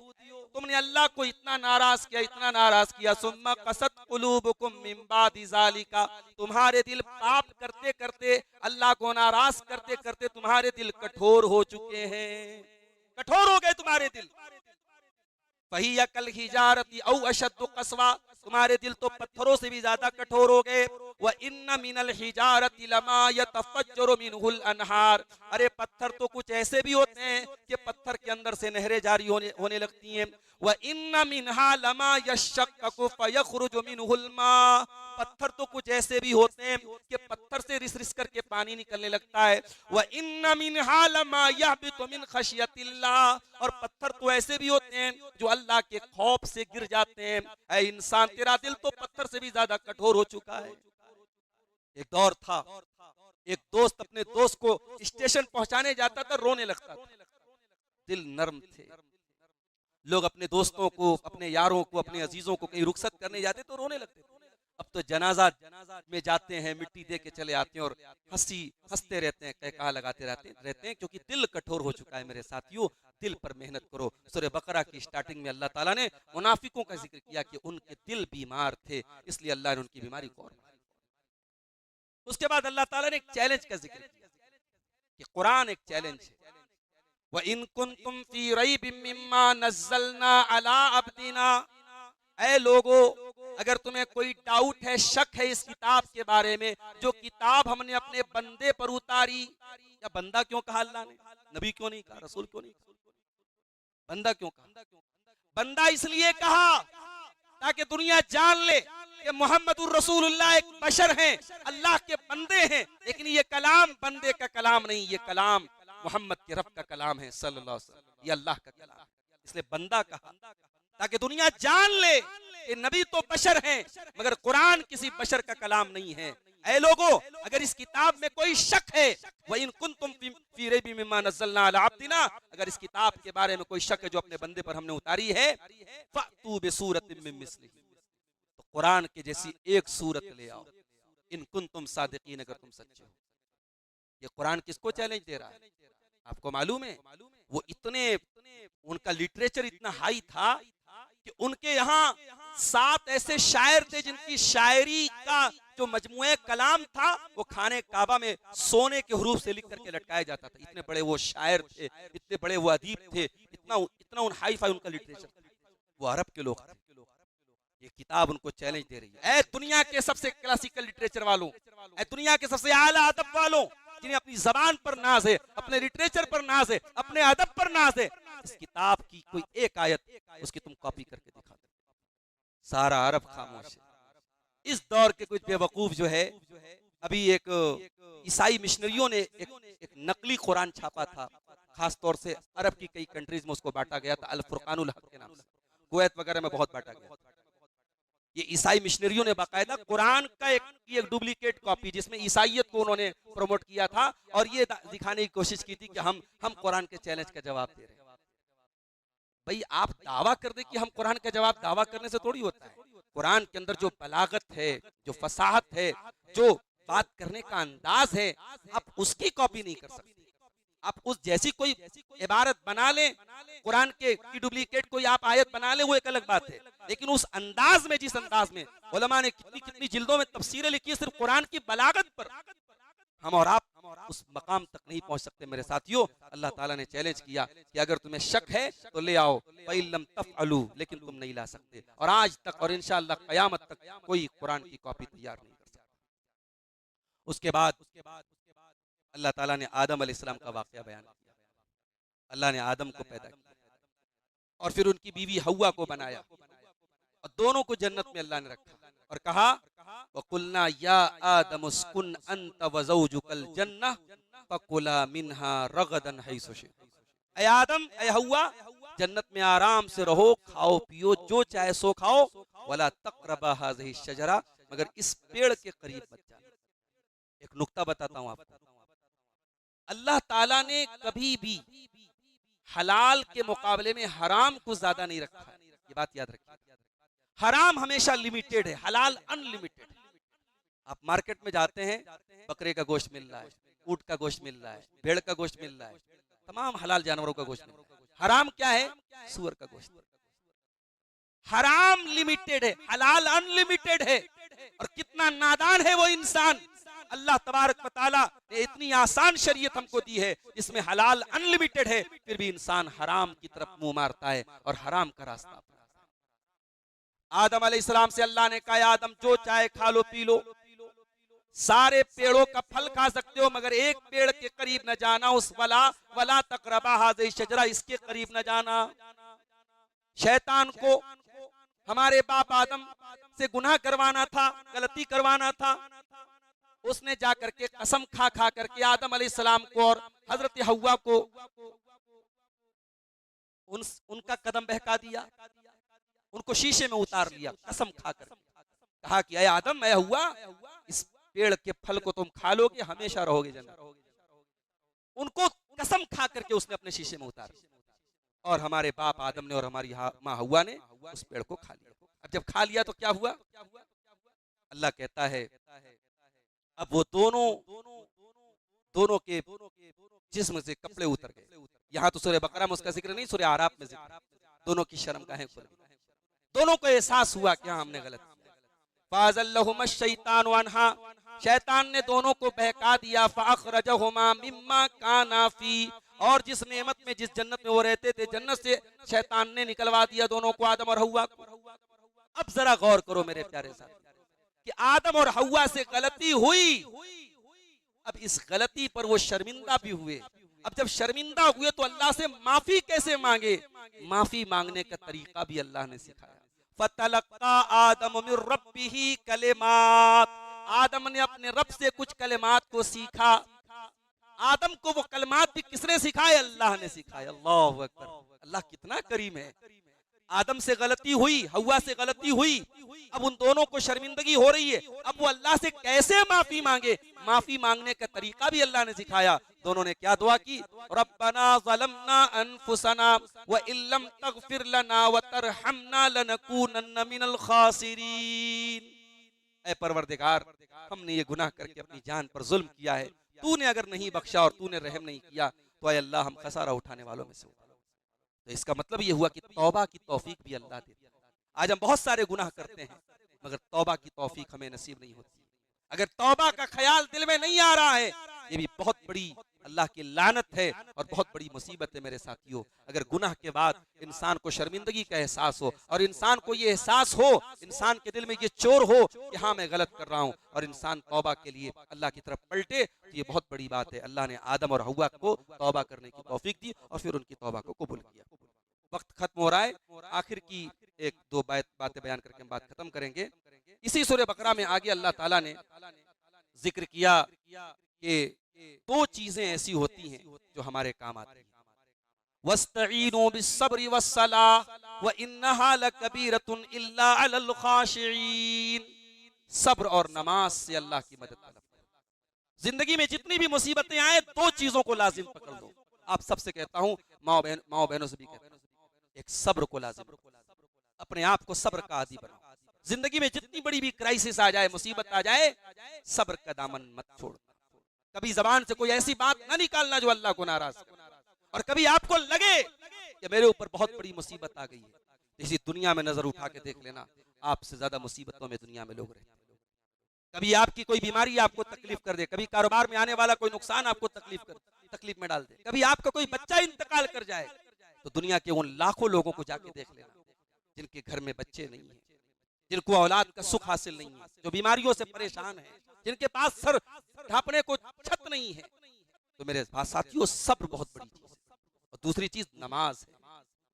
तुमने अल्लाह को इतना नाराज किया, इतना नाराज किया। सुम्मा कसत कुलूबुकुम मिन बादि ज़ालिका, तुम्हारे दिल पाप करते करते, अल्लाह को नाराज करते करते तुम्हारे दिल कठोर हो चुके हैं, कठोर हो गए तुम्हारे दिल। फहिया कल हिजारती औ अशद्दु क़स्वा, तुम्हारे दिल तो पत्थरों से भी ज्यादा कठोर हो गए। व इन्न मिनल हिजारति लमा यतफज्जरु मिनहुल अनहार, अरे पत्थर तो कुछ ऐसे भी होते हैं कि पत्थर के अंदर से नहरें जारी होने लगती हैं। व इन्न मिनहा लमा यशक्ककु फयखरुजु मिनहुल मा, पत्थर तो कुछ ऐसे भी होते हैं कि पत्थर से रिस रिस करके पानी निकलने लगता है। व इन्न मिनहा लमा यहबितु मिन खशियतिल्लाह, और पत्थर तो ऐसे भी होते हैं जो अल्लाह के खौफ से गिर जाते हैं। ऐ इंसान, तेरा दिल तो पत्थर से भी ज्यादा कठोर हो चुका है। एक दौर था, एक दोस्त अपने दोस्त को स्टेशन पहुंचाने जाता था, रोने लगता था। दिल नर्म थे, लोग अपने दोस्तों को, अपने यारों को, अपने अजीजों को कहीं रुखसत करने जाते तो रोने लगते थे। अब तो जनाजा में जाते हैं, मिट्टी दे के चले आते हैं और हंसते रहते हैं, कहा लगाते रहते हैं, क्योंकि दिल कठोर हो चुका है मेरे साथियों। दिल पर मेहनत करो। सूरह बकरा की स्टार्टिंग में अल्लाह ताला ने मुनाफिकों का जिक्र किया कि उनके दिल बीमार थे, इसलिए अल्लाह ने उनकी बीमारी को और। उसके बाद अल्लाह ताला ने एक चैलेंज का जिक्र किया कि कुरान एक चैलेंज है। व इन कुंतुम फी रैबिम मिम्मा नज़्ज़लना अला अब्दिना, ऐ लोगो, अगर तुम्हें कोई डाउट है, शक है इस किताब के बारे में, जो किताब हमने अपने बंदे पर उतारी। या बंदा क्यों कहा अल्लाह ने, नबी क्यों नहीं कहा, रसूल क्यों नहीं कहा, बंदा क्यों कहा? बंदा इसलिए कहा ताकि दुनिया जान ले कि मोहम्मदुर रसूलुल्लाह एक बशर हैं, अल्लाह के बंदे हैं, लेकिन ये कलाम बंदे का कलाम नहीं, ये कलाम मोहम्मद के रब का कलाम है सल्लल्लाहु अलैहि वसल्लम, ये अल्लाह का कलाम है। इसलिए बंदा कहा ताकि दुनिया जान ले कि नबी तो बशर हैं, मगर कुरान किसी बशर का कलाम नहीं है। ऐ लोगों, अगर इस किताब में कोई शक है, व इन कुंतुम फी रैबिम मिम्मा नज़्ज़लना अला अब्दिना, अगर इस किताब के बारे में कोई शक है जो अपने बंदे पर हमने उतारी है, फ़अतू बिसूरतिम मिन मिस्लिही, तो कुरान के जैसी एक सूरत ले आओ, इन कुंतुम सादिकीन, अगर तुम सच्चे हो। ये कुरान किसको चैलेंज दे रहा है? आपको मालूम है, वो इतने, उनका लिटरेचर इतना हाई था कि उनके यहाँ 7 ऐसे शायर थे जिनकी शायरी का जो मजमुए कलाम था वो खाने काबा में सोने के हरूफ से लिख करके लटकाया जाता था। इतने बड़े वो शायर थे, इतने बड़े वो अदीब थे, इतना इतना उन हाई फाई उनका लिटरेचर। वो अरब के लोग थे। ये किताब उनको चैलेंज दे रही है, ऐ दुनिया के सबसे क्लासिकल लिटरेचर वालों, ऐ दुनिया के सबसे आला अदब वालों, जिन्हें अपनी जबान पर नाज है, अपने लिटरेचर पर नाज है, अपने अदब पर नाज है, इस किताब की कोई एक आयत उसकी तुम कॉपी करके दिखा दो। सारा अरब खामोश है। इस दौर के कुछ बेवकूफ जो है, अभी एक ईसाई मिशनरियों ने एक नकली कुरान छापा था, खास तौर से अरब की कई कंट्रीज में उसको बांटा गया था, अल फुरकानुल हक के नाम से, कुवैत वगैरह में बहुत बांटा गया। ये ईसाई मिशनरियों ने बाकायदा कुरान का एक डुप्लीकेट कॉपी, जिसमें ईसाइयत को उन्होंने प्रमोट किया था और ये दिखाने की कोशिश की थी कि हम कुरान के चैलेंज का जवाब दे रहे हैं। भाई आप दावा कर दे कि हम कुरान का जवाब दावा करने से थोड़ी होता है। कुरान के अंदर जो बलागत है, जो फसाहत है, जो बात करने का अंदाज है, आप उसकी कॉपी नहीं कर सकते। आप उस जैसी कोई इबारत बना लें, कुरान के की डुप्लीकेट कोई आप आयत बना लें, वो एक अलग बात है, लेकिन उस अंदाज में, जिस अंदाज में उलमा ने कितनी कितनी जिल्दों में तफसीरें लिखी है सिर्फ कुरान की बलागत पर, हम और आप उस मकाम तक नहीं पहुंच सकते। मेरे साथियों, अल्लाह ताला ने चैलेंज किया कि अगर तुम्हें शक है तो ले आओ, फ़इल्लम तफ़अलू, लेकिन तुम नहीं ला सकते। और आज तक और इंशाअल्लाह क़यामत तक कोई कुरान की कॉपी तैयार नहीं कर सकता। उसके बाद अल्लाह ताला ने आदम अलैहिस्सलाम का वाक़या बयान किया। अल्लाह ने आदम को पैदा किया और फिर उनकी बीवी हव्वा को बनाया और दोनों को जन्नत में अल्लाह ने रखा और कहा, वक़ुल्ना या आदम उस्कुन अंत व ज़ौजुकल जन्नह फकुला मिन्हा रगदन हैसु शि'तुम। ऐ आदम, ऐ हव्वा, जन्नत में आराम से रहो, खाओ पियो, जो चाहे सो खाओ, वला तक़रबा हाज़िही शजरा, मगर इस पेड़ के करीब मत जाना। एक नुक्ता बताता हूँ आपको, अल्लाह ताला ने कभी भी हलाल के मुकाबले में हराम को ज्यादा नहीं रखा है। ये बात याद रखिए, हराम हमेशा लिमिटेड है, हलाल अनलिमिटेड है। आप मार्केट में जाते हैं, बकरे का गोश्त मिल रहा है, ऊंट का गोश्त मिल रहा है, भेड़ का गोश्त मिल रहा है, तमाम हलाल जानवरों का गोश्त मिल रहा है। हराम क्या है? सूअर का गोश्त। हराम लिमिटेड है, हलाल अनलिमिटेड है। और कितना नादान है वो इंसान। अल्लाह तबारक व तआला ने इतनी आसान शरीयत हमको दी है, इसमें हलाल अनलिमिटेड है, फिर भी इंसान हराम की तरफ मुंह मारता है और हराम का रास्ता अपनाता है। आदम अलैहिस्सलाम से अल्लाह ने कहा, आदम जो चाहे खा लो पी लो, सारे पेड़ों का फल खा सकते हो, मगर एक पेड़ के करीब न जाना, उस वला तक़रबा हाज़िही शजरा, इसके करीब न जाना। शैतान को हमारे बाप आदम से गुनाह करवाना था, गलती करवाना था। उसने जाकर के कसम खा खा करके आदम अलैहिस्सलाम को और हजरत हव्वा को उनका कदम बहका दिया, उनको शीशे में उतार लिया कसम खा कर। कहा कि ऐ आदम, ऐ हव्वा, इस पेड़ के फल को तुम खा लोगे, हमेशा रहोगे जन्नत। उनको कसम खा करके उसने अपने शीशे में उतार दिया और हमारे बाप आदम ने और हमारी माँ हव्वा ने उस पेड़ को खा लिया। अब जब खा लिया तो क्या हुआ? अल्लाह कहता है अब वो दोनों के जिस्म से कपड़े उतर गए। यहाँ तो सूरह बकरा में उसका जिक्र नहीं, सूरह आराफ में जिक्र। दोनों की शर्मगाहें खुल गई, दोनों को एहसास हुआ कि हाँ हमने गलत किया। फाज़ल्लहुमा शैतानु अन्हा, शैतान ने दोनों को बहका दिया। फ़अख़रजहुमा मिम्मा काना फ़ी, और जिस नेमत में, जिस जन्नत में वो रहते थे, जन्नत से शैतान ने निकलवा दिया दोनों को, आदम और हव्वा को। अब जरा गौर करो मेरे प्यारे साथ कि आदम और हव्वा से गलती हुई, अब इस गलती पर वो शर्मिंदा भी हुए। अब जब शर्मिंदा हुए तो अल्लाह से माफी कैसे मांगे? माफी मांगने का तरीका भी अल्लाह ने सिखाया। फतलक्का आदम मिर रब्बिही कलिमात, आदम ने अपने रब से कुछ कलिमात को सीखा। आदम को वो कलिमात भी किसने सिखाए? अल्लाह ने सिखाए। अल्लाहु अकबर, अल्लाह कितना करीम है। आदम से गलती हुई, हव्वा से गलती हुई, अब उन दोनों को शर्मिंदगी हो रही है। अब वो अल्लाह से कैसे माफी मांगे, माफी मांगने का तरीका भी अल्लाह ने सिखाया। दोनों ने क्या दुआ की, रब्बना ज़लमना अनफुसना व इल्लम तगफिर लना व तरहमना लनकूनन्न मिनल खासिरीन। ऐ परवरदिगार, हमने ये गुनाह करके अपनी जान पर जुल्म किया है, तूने अगर नहीं बख्शा और तूने रहम नहीं किया तो ऐ अल्लाह हम खसारा उठाने वालों में से हो। तो इसका मतलब ये हुआ कि तौबा की तौफीक भी अल्लाह देता है। आज हम बहुत सारे गुनाह करते हैं मगर तौबा की तौफीक हमें नसीब नहीं होती। अगर तौबा का ख्याल दिल में नहीं आ रहा है, ये भी बहुत बड़ी अल्लाह की लानत है और बहुत बड़ी मुसीबत है मेरे साथियों। अगर गुनाह के बाद इंसान को शर्मिंदगी का एहसास हो और इंसान को ये एहसास हो, इंसान के दिल में ये चोर हो कि हाँ मैं गलत कर रहा हूँ, और इंसान तौबा के लिए अल्लाह की तरफ पलटे, तो ये बहुत बड़ी बात है। अल्लाह ने आदम और हव्वा को तौबा करने की तौफीक दी और फिर उनकी तौबा को कबूल किया। वक्त खत्म हो रहा है, आखिर की एक दो बातें बयान करके हम बात खत्म करेंगे। इसी सूरह बकरा में आगे अल्लाह ताला ने जिक्र किया कि दो चीजें ऐसी होती हैं जो हमारे काम आती हैं, वस्तईनु बिस्सब्रि वस्सलाह व इन्नहा लकबीरतुन इल्ला अलल खाशिईन। सब्र और नमाज से अल्लाह की मदद तलब करो। जिंदगी में जितनी भी मुसीबतें आए, दो चीजों को लाजिम पकड़ लो। आप सबसे कहता हूँ, माओ बहनों से भी कहता हूँ, एक सब्र को लाजिम रखो। अपने आप को सब्र का आदी बनाओ। जिंदगी में जितनी बड़ी भी क्राइसिस आ जाए, मुसीबत आ जाए, सब्र का दामन मत छोड़। कभी जबान से कोई ऐसी बात ना निकालना जो अल्लाह को नाराज करे। और कभी आपको लगे कि मेरे ऊपर बहुत बड़ी मुसीबत आ गई है, तो इसी दुनिया में नजर उठा के देख लेना, आपसे ज्यादा मुसीबतों में दुनिया में लोग रहते हैं। कभी आपकी कोई बीमारी आपको तकलीफ कर दे, कभी कारोबार में आने वाला कोई नुकसान आपको तकलीफ में डाल दे, कभी आपका कोई बच्चा इंतकाल कर जाए, तो दुनिया के उन लाखों लोगों को जाके देख लेना जिनके घर में बच्चे नहीं है, जिनको औलाद का सुख हासिल नहीं है, जो बीमारियों से परेशान है, जिनके पास सर ढांपने को छत नहीं है। तो मेरे साथियों, सब्र बहुत बड़ी चीज है। और दूसरी चीज नमाज है।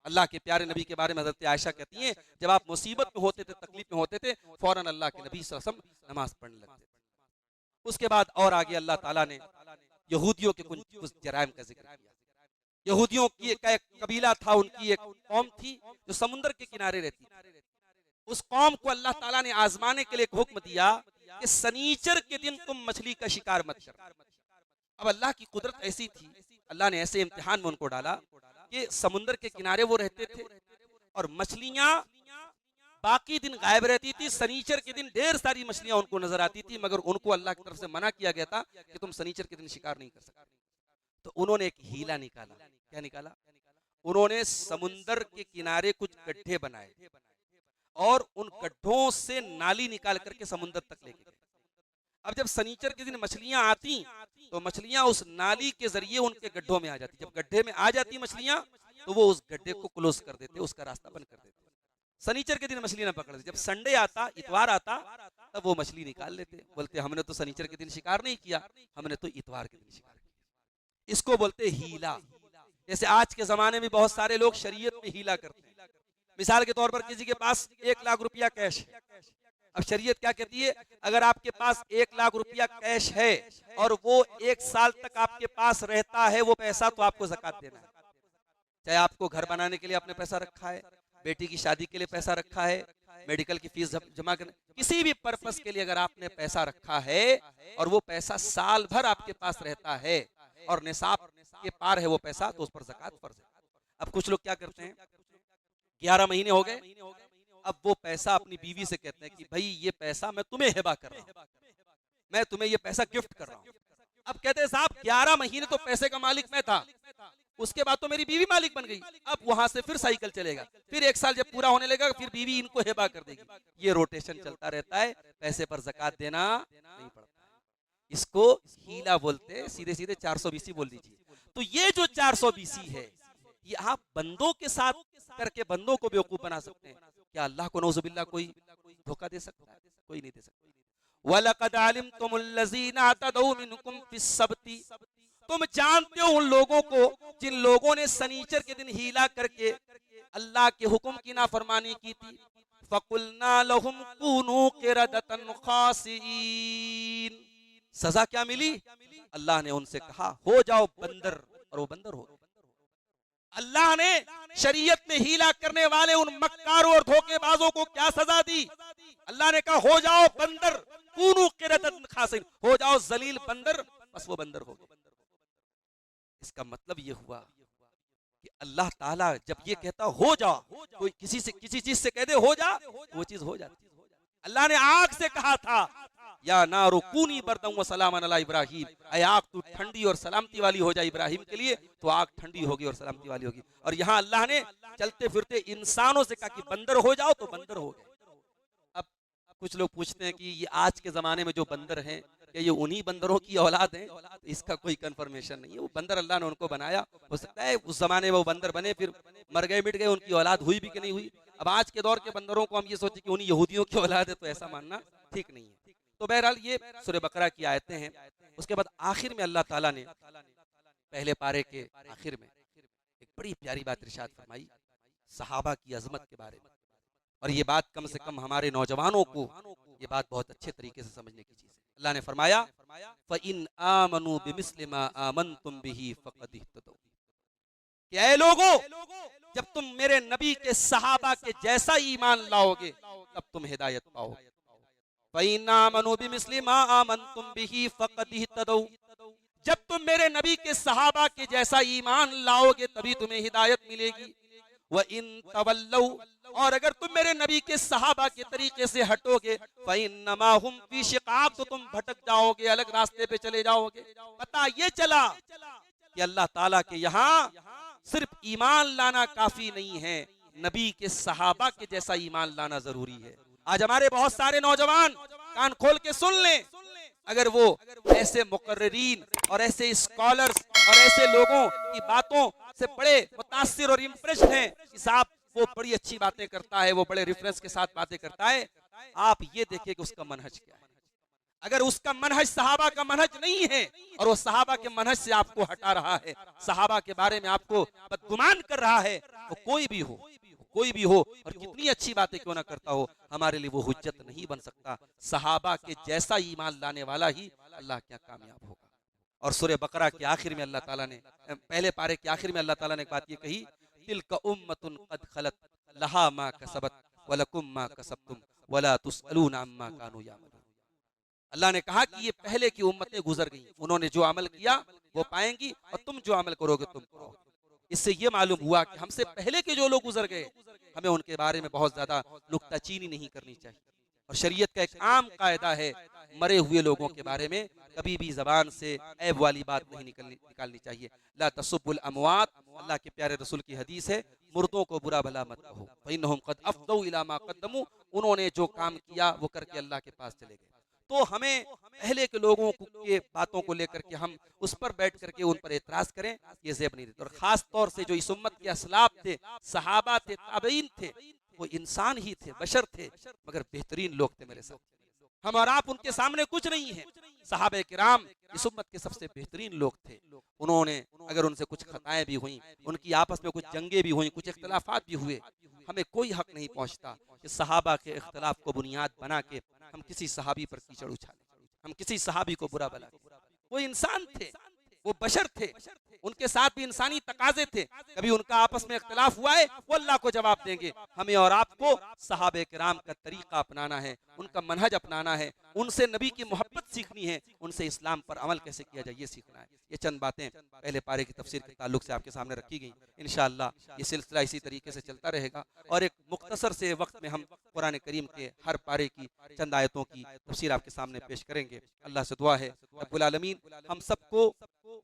अल्लाह के प्यारे नबी के बारे में हज़रत आयशा कहती हैं, जब आप मुसीबत में होते थे, तकलीफ में होते थे, फौरन अल्लाह के नबी सल्लल्लाहु अलैहि वसल्लम नमाज पढ़ने लगते थे। उसके बाद और आगे अल्लाह ताला ने यहूदियों के कुछ जराइम का जिक्र किया। यहूदियों की एक कबीला था, उनकी एक कौम थी जो समुद्र के किनारे रहती थी। उस कौम को अल्लाह ताला ने आजमाने के लिए एक हुक्म दिया कि शनीचर के दिन तुम मछली का शिकार मत करना। अब अल्लाह की कुदरत ऐसी थी, अल्लाह ने ऐसे इम्तिहान में उनको डाला कि समुद्र के किनारे वो रहते थे और मछलियां बाकी दिन गायब रहती थी। शनीचर के दिन ढेर सारी मछलियां उनको नजर आती थी, मगर उनको अल्लाह की तरफ से मना किया गया था कि तुम शनीचर के दिन शिकार नहीं कर सकते। तो उन्होंने एक हीला निकाला। क्या निकाला? उन्होंने समुद्र के किनारे कुछ गड्ढे बनाए और उन गड्ढों से नाली निकाल करके समुद्र तक लेके गए। अब जब शनीचर के दिन मछलियां आती तो मछलियां उस नाली के जरिए उनके गड्ढों में आ जाती। जब गड्ढे में आ जाती मछलियां तो वो उस गड्ढे को क्लोज कर देते, उसका रास्ता बंद कर देते। शनीचर के दिन मछली ना पकड़ते। जब संडे आता, इतवार आता, तब वो मछली निकाल लेते। बोलते हमने तो शनीचर के दिन शिकार नहीं किया, हमने तो इतवार के दिन शिकार किया। इसको बोलते हीला। जैसे आज के जमाने में बहुत सारे लोग शरीयत में हीला करते हैं। मिसाल के तौर पर किसी के पास 1 लाख रुपया कैश है। अब शरीयत क्या कहती है, अगर आपके पास 1 लाख रुपया कैश है और वो 1 साल तक आपके पास रहता है वो पैसा, तो आपको ज़कात देना है। चाहे आपको घर बनाने के लिए आपने पैसा रखा है, बेटी की शादी के लिए पैसा रखा है, मेडिकल की फीस जमा करने, किसी भी पर्पस के लिए अगर आपने पैसा रखा है और वो पैसा साल भर आपके पास रहता है और निसाब के पार है वो पैसा, तो उस पर ज़कात फर्ज है। अब कुछ लोग क्या करते हैं, 11 महीने हो गए, अब वो पैसा अपनी बीवी से कहते हैं कि भाई ये पैसा मैं तुम्हें हिबा कर रहा हूँ, मैं तुम्हें ये पैसा गिफ्ट कर रहा हूँ। अब कहते हैं साहब 11 महीने तो पैसे का मालिक मैं था, उसके बाद तो मेरी बीवी मालिक बन गई। अब वहां से फिर साइकिल चलेगा, फिर 1 साल जब पूरा होने लगेगा फिर बीवी इनको हिबा कर देगी। ये रोटेशन चलता रहता है, पैसे पर ज़कात देना नहीं पड़ता। इसको हीला बोलते, सीधे सीधे 420 बोल दीजिए। तो ये जो 420 है, ये आप बंदों के साथ करके बंदों को बेवकूफ बना सकते हैं। क्या अल्लाह को नौजुबिल्लाह कोई धोखा दे सकता है? कोई नहीं दे सकता। वलक़द अलिमतुमुल्लज़ीना अतदौ मिनकुम फिस्सब्ति, तुम जानते हो उन लोगों को जिन लोगों ने शनीचर के दिन हीला करके अल्लाह के हुक्म की नाफरमानी की थी। फ़कुलना लहुम कूनू क़िरदतन ख़ासिईन, सजा क्या मिली? अल्लाह ने उनसे कहा हो जाओ बंदर, और वो बंदर हो। अल्लाह ने शरीयत में हीला करने वाले उन मक्कारों और धोखेबाजों को क्या सजा दी? अल्लाह ने कहा हो जाओ बंदर, कूनू क़िरदतन खासिन, हो जाओ जलील बंदर, बस वो बंदर हो गए। इसका मतलब ये हुआ कि अल्लाह ताला जब ये कहता हो जा, कोई किसी से किसी चीज से कह दे हो जा, वो चीज हो जाती। अल्लाह ने आग से कहा था या नारु कूनी बरदम व सलामन अला इब्राहिम, ऐ आग तू ठंडी और सलामती वाली हो जाए इब्राहिम के लिए, तो आग ठंडी होगी और सलामती वाली होगी। और यहाँ अल्लाह ने चलते फिरते इंसानों से कहा कि बंदर हो जाओ, तो बंदर हो गए। अब कुछ लोग पूछते हैं कि ये आज के जमाने में जो बंदर हैं क्या ये उन्हीं बंदरों की औलाद है? तो इसका कोई कंफर्मेशन नहीं है। वो बंदर अल्लाह ने उनको बनाया, हो सकता है उस जमाने में वो बंदर बने, फिर मर गए मिट गए, उनकी औलाद हुई भी कि नहीं हुई। अब आज के दौर के बंदरों को हम ये सोचे कि उन्हीं यहूदियों की औलाद है, तो ऐसा मानना ठीक नहीं है। तो बहरहाल ये सूरह बकरा की आयतें हैं। उसके बाद आखिर में अल्लाह ताला ने पहले पारे के आखिर में एक बड़ी प्यारी बात इरशाद फरमाई सहाबा की अजमत के बारे में। और ये बात कम से कम हमारे नौजवानों को ये बात बहुत अच्छे तरीके से समझने की चीज है। अल्लाह ने फरमाया फ़इन आमनू बिमिस्लि मा आमनतुम बिही फ़क़द इह्तदौ, कि ऐ लोगों जब तुम मेरे नबी के सहाबा के जैसा ईमान लाओगे तब तुम हिदायत पाओगे। फ़इन आमनू बिमिस्लि मा आमनतुम बिही फ़क़द इह्तदौ, जब तुम मेरे नबी के सहाबा के जैसा ईमान लाओगे तभी तुम्हें हिदायत मिलेगी। व इन तवल्लौ, और अगर तुम मेरे नबी के सहाबा के तरीके से हटोगे फ़इन्नमा हुम फ़ी शिक़ाक़, तो तुम भटक जाओगे, अलग रास्ते पे चले जाओगे। पता ये चला कि अल्लाह ताला के यहाँ सिर्फ ईमान लाना काफी नहीं है, नबी के सहाबा के जैसा ईमान लाना जरूरी है। आज हमारे बहुत सारे नौजवान कान खोल के सुन लें, अगर वो ऐसे मुकर्रिरीन और ऐसे स्कॉलर्स और ऐसे लोगों की बातों से बड़े मुतासिर और इम्प्रेस्ड हैं कि साहब वो बड़ी अच्छी बातें करता है, वो बड़े रेफरेंस के साथ बातें करता है, आप ये देखिए कि उसका मनहज क्या है। अगर उसका मनहज सहाबा का मनहज नहीं है और वो सहाबा के मनहज से आपको हटा रहा है, सहाबा के बारे में आपको बदगुमान कर रहा है, तो कोई भी हो और कितनी अच्छी बातें क्यों ना करता हो, हमारे लिए वो हुज्जत नहीं बन सकता। सहाबा के जैसा ईमान लाने वाला ही अल्लाह क्या कामयाब होगा। और सूरह बकरा के आखिर में अल्लाह ताला ने, पहले पारे के आखिर में अल्लाह ताला ने एक बात ये कही, तिल्का उम्मतुन कद खलत लहा मा कसबत वलकुम मा कसबतुम वला तुसअलूना अम्मा कानू यामलून। अल्लाह ने कहा कि ये पहले की उम्मतें गुजर गई, उन्होंने जो अमल किया वो पाएंगी और तुम जो अमल करोगे तुम पाओगे। इससे ये मालूम हुआ कि हमसे पहले के जो लोग गुजर गए, हमें उनके बारे में बहुत ज्यादा नुक्ताचीनी नहीं करनी चाहिए। और शरीयत का एक आम कायदा है, मरे हुए लोगों के बारे में कभी भी जबान से ऐब वाली बात नहीं निकालनी चाहिए। ला तसुब्बुल अमवात, अल्लाह के प्यारे रसूल की हदीस है, मुर्दों को बुरा भला मत कहो, फ़इन्नहुम क़द अफ़दौ इला मा क़द्दमू, उन्होंने जो काम किया वो करके अल्लाह के पास चले गए। तो हमें पहले के लोगों के बातों को लेकर के हम उस पर बैठ करके उन पर एतराज करें, ये ज़ेब नहीं देते। और खास तौर से जो इस उम्मत के असलाफ थे, सहाबा थे, ताबईन थे, वो इंसान ही थे, बशर थे, मगर बेहतरीन लोग थे मेरे साथ। हम और आप उनके सामने कुछ नहीं है। सहाबे किराम इस उम्मत के सबसे बेहतरीन लोग थे। उन्होंने अगर उनसे कुछ खताएं भी हुई, उनकी आपस में कुछ जंगें भी हुई, कुछ इख्तलाफात भी हुए, हमें कोई हक नहीं पहुंचता कि सहाबा के इख्तलाफ को बुनियाद बना के हम किसी सहाबी पर कीचड़ उछालें, हम किसी सहाबी को बुरा भला। वो इंसान थे, वो बशर थे, उनके साथ भी इंसानी तकाजे थे। कभी उनका आपस में इख्तलाफ हुआ है, वो अल्लाह को जवाब देंगे। हमें और आपको सहाबे किराम का तरीका अपनाना है, उनका मनहज अपनाना है, उनसे नबी की मोहब्बत सीखनी है, उनसे इस्लाम पर अमल कैसे किया जाए ये सीखना है। ये चंद बातें पहले पारे की तफसीर के ताल्लुक से आपके सामने रखी गई। इंशाअल्लाह ये सिलसिला इसी तरीके से चलता रहेगा और एक मुख्तसर से वक्त में हम कुरान करीम के हर पारे की चंद आयतों की तफसीर आपके सामने पेश करेंगे। अल्लाह से दुआ है रब्बुल आलमीन हम सबको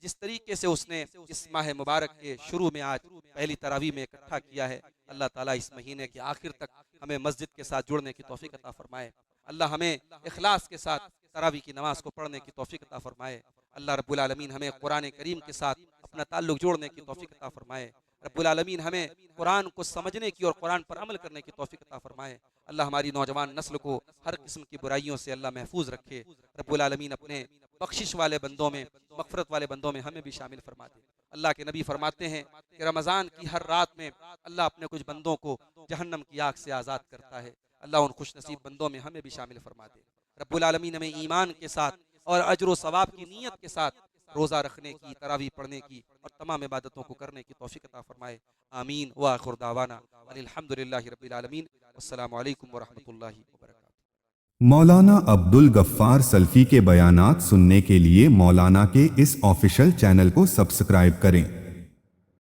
जिस तरीके से उसने इस माह मुबारक के शुरू में आज पहली तरावी में इकट्ठा किया है, अल्लाह ताला इस महीने के आखिर तक हमें मस्जिद के साथ जुड़ने की तौफीक अता फरमाए। अल्लाह हमें इखलास के साथ तरावी की नमाज को पढ़ने की तौफीक अता फरमाए। अल्लाह रब्बुल आलमीन हमें कुरान करीम के साथ अपना ताल्लुक जोड़ने की तौफीक अता फरमाए। रब्बुल आलमीन हमें कुरान को समझने की और कुरान पर अमल करने की तौफीक अता फरमाए। अल्लाह हमारी नौजवान नस्ल को हर किस्म की बुराइयों से अल्लाह महफूज रखे। रब्बुल आलमीन अपने बख्शिश वाले बंदों में, मग़फ़िरत वाले बंदों में हमें भी शामिल फरमा दे। अल्लाह के नबी फरमाते हैं कि रमज़ान की हर रात में अल्लाह अपने कुछ बंदों को जहन्नम की आग से आज़ाद करता है। अल्लाह उन खुश नसीब बंदों में हमें भी शामिल फरमा दे। रब्बुल आलमीन हमें ईमान के साथ और अज्र व सवाब की नीयत के साथ रोज़ा रखने की, तरावी पढ़ने की और तमाम इबादतों को करने की तौफीक अता फरमाए। आमीन व आखिर दावाना अल्हम्दुलिल्लाहि रब्बिल आलमीन। अस्सलामु अलैकुम व रहमतुल्लाहि व बरकातुहू। मौलाना अब्दुल गफ्फार सल्फी के बयानात सुनने के लिए मौलाना के इस ऑफिशियल चैनल को सब्सक्राइब करें।